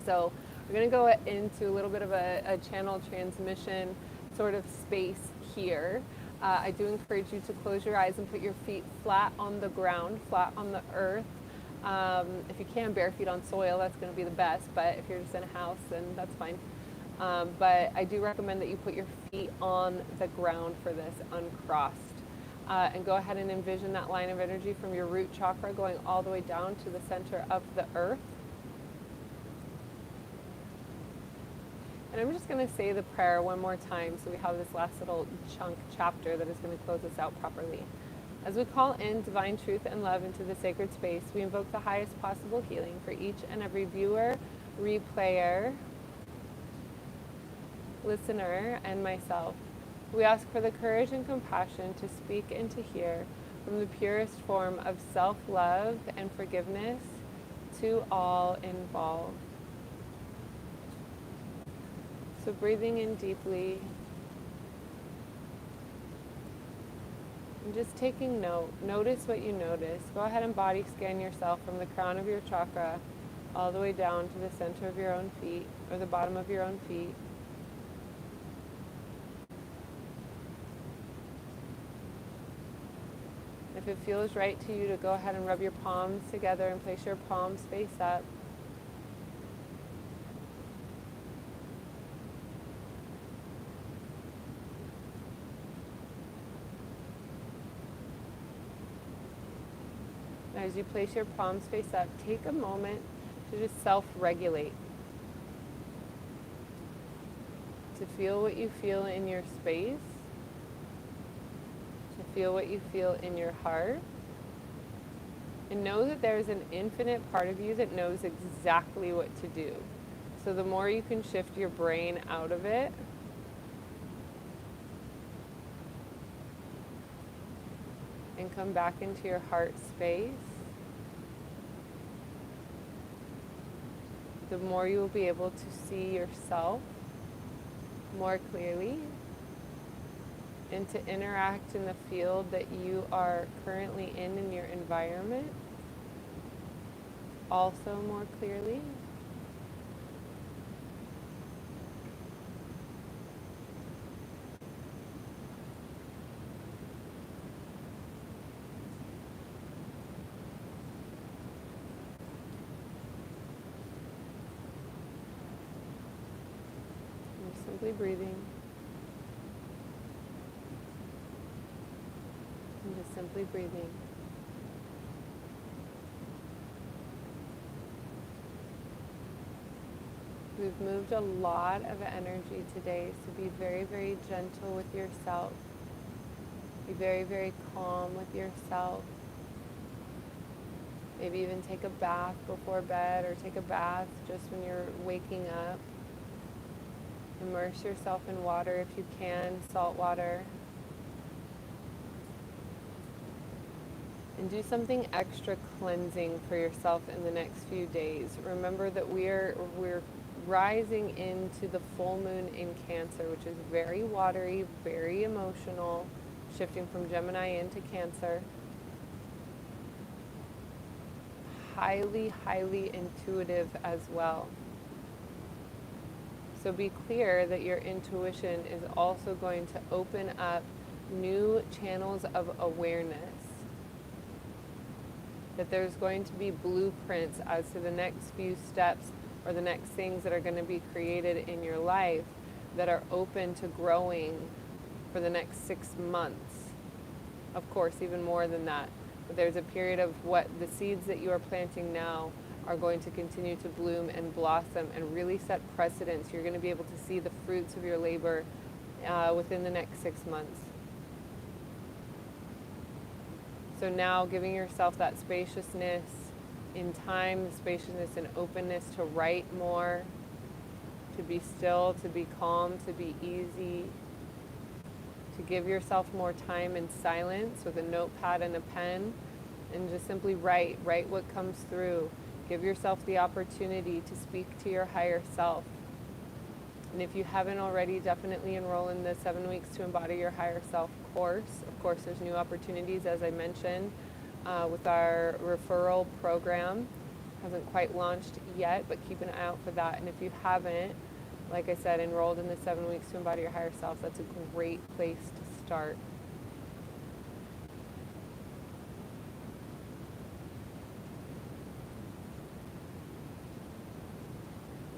S1: So we're going to go into a little bit of a channel transmission sort of space here. I do encourage you to close your eyes and put your feet flat on the ground, flat on the earth. If you can, bare feet on soil, that's going to be the best. But if you're just in a house, then that's fine. But I do recommend that you put your feet on the ground for this, uncrossed. And go ahead and envision that line of energy from your root chakra going all the way down to the center of the earth. And I'm just going to say the prayer one more time so we have this last little chunk chapter that is going to close us out properly. As we call in divine truth and love into the sacred space, we invoke the highest possible healing for each and every viewer, replayer, listener, and myself. We ask for the courage and compassion to speak and to hear from the purest form of self-love and forgiveness to all involved. So breathing in deeply and just taking note. Notice what you notice. Go ahead and body scan yourself from the crown of your chakra all the way down to the center of your own feet or the bottom of your own feet. If it feels right to you to go ahead and rub your palms together and place your palms face up. Now, as you place your palms face up, take a moment to just self-regulate. To feel what you feel in your space. To feel what you feel in your heart. And know that there's an infinite part of you that knows exactly what to do. So the more you can shift your brain out of it, and come back into your heart space, the more you will be able to see yourself more clearly and to interact in the field that you are currently in your environment also more clearly. You're simply breathing. And just simply breathing. We've moved a lot of energy today, so be very, very gentle with yourself. Be very, very calm with yourself. Maybe even take a bath before bed, or take a bath just when you're waking up. Immerse yourself in water if you can, salt water. And do something extra cleansing for yourself in the next few days. Remember that we're rising into the full moon in Cancer, which is very watery, very emotional, shifting from Gemini into Cancer. Highly, highly intuitive as well. So be clear that your intuition is also going to open up new channels of awareness. That there's going to be blueprints as to the next few steps or the next things that are going to be created in your life that are open to growing for the next 6 months. Of course, even more than that. But there's a period of what the seeds that you are planting now are going to continue to bloom and blossom and really set precedence. You're going to be able to see the fruits of your labor within the next 6 months. So now giving yourself that spaciousness in time, spaciousness and openness to write more, to be still, to be calm, to be easy, to give yourself more time in silence with a notepad and a pen, and just simply write what comes through. Give yourself the opportunity to speak to your higher self. And if you haven't already, definitely enroll in the 7 weeks to embody your higher self course. Of course, there's new opportunities, as I mentioned, with our referral program. Hasn't quite launched yet, but keep an eye out for that. And if you haven't, like I said, enrolled in the 7 weeks to embody your higher self, that's a great place to start.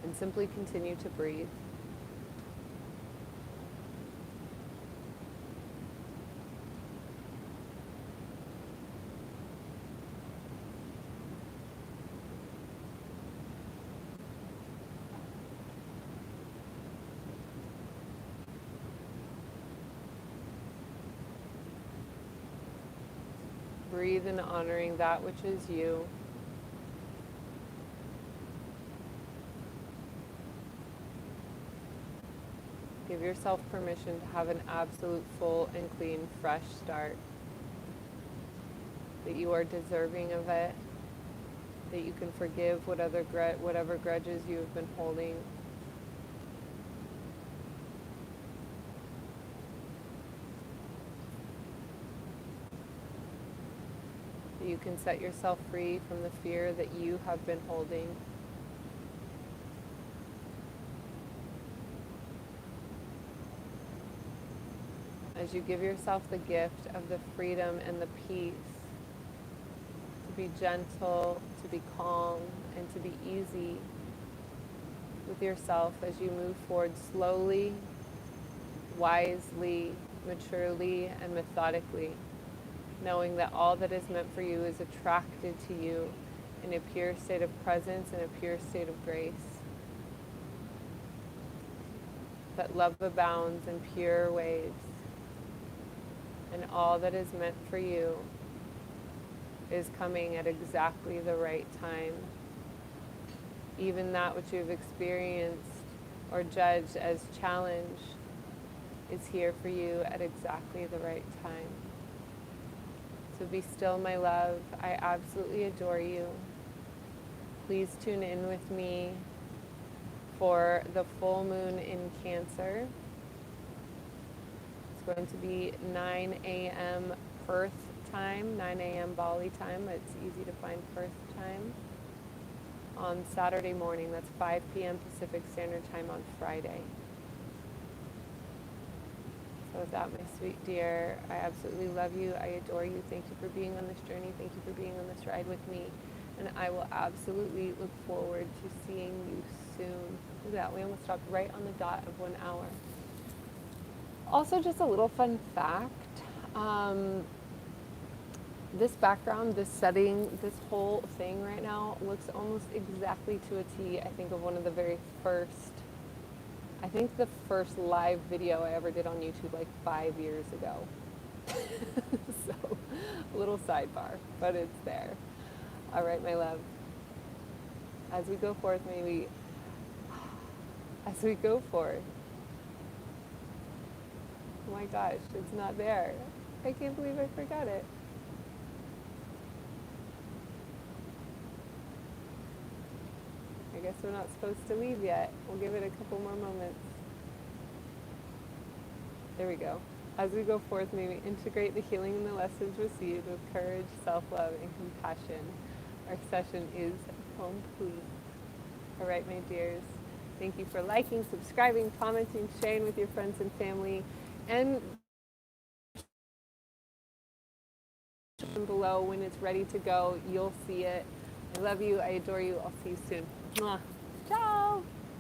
S1: And simply continue to breathe. Breathe in honoring that which is you. Give yourself permission to have an absolute, full, and clean, fresh start. That you are deserving of it. That you can forgive whatever grudges you have been holding. That you can set yourself free from the fear that you have been holding. As you give yourself the gift of the freedom and the peace to be gentle, to be calm, and to be easy with yourself as you move forward slowly, wisely, maturely, and methodically, knowing that all that is meant for you is attracted to you in a pure state of presence and a pure state of grace. That love abounds in pure ways. And all that is meant for you is coming at exactly the right time. Even that which you've experienced or judged as challenge is here for you at exactly the right time. So be still, my love. I absolutely adore you. Please tune in with me for the full moon in Cancer. It's going to be 9 a.m. Perth time, 9 a.m. Bali time. It's easy to find Perth time. On Saturday morning, that's 5 p.m. Pacific Standard Time on Friday. So with that, my sweet dear, I absolutely love you. I adore you. Thank you for being on this journey. Thank you for being on this ride with me. And I will absolutely look forward to seeing you soon. Look at that. We almost stopped right on the dot of 1 hour. Also, just a little fun fact. This background, this setting, this whole thing right now looks almost exactly to a T, I think, of one of the very first, I think the first live video I ever did on YouTube like 5 years ago. So, a little sidebar, but it's there. All right, my love. As we go forth, as we go forth. Oh my gosh, it's not there. I can't believe I forgot it. I guess we're not supposed to leave yet. We'll give it a couple more moments. There we go. As we go forth, may we integrate the healing and the lessons received with courage, self-love, and compassion. Our session is complete. All right, my dears. Thank you for liking, subscribing, commenting, sharing with your friends and family. And below when it's ready to go, you'll see it. I love you. I adore you. I'll see you soon. Mwah. Ciao.